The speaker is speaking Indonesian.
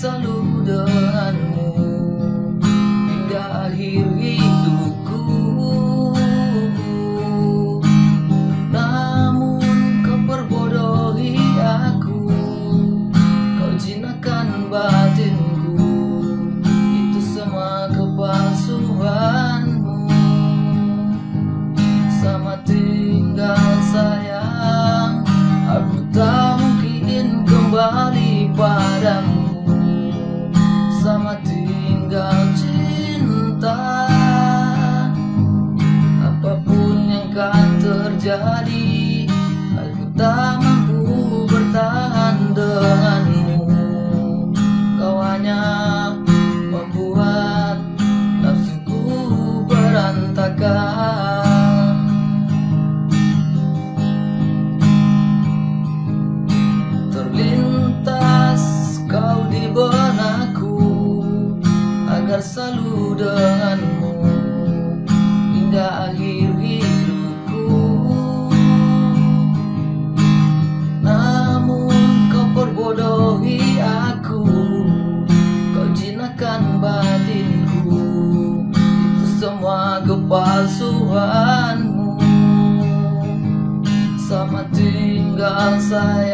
selalu denganmu hingga akhir hidupku. Namun kau perbodohi aku, kau jinakan batinku, itu semua kepalsuanmu. Selamat tinggal sayang, aku tak mungkin kembali padamu. Selamat tinggal cinta, apapun yang akan terjadi, aku tak mampu bertahan denganmu. Kau hanya membuat nafsuku berantakan. Terlintas kau di benakku agar selalu denganmu hingga akhir hidupku. Namun kau perbodohi aku, kau jinakan batinku, itu semua kepalsuanmu. Selamat tinggal sayang,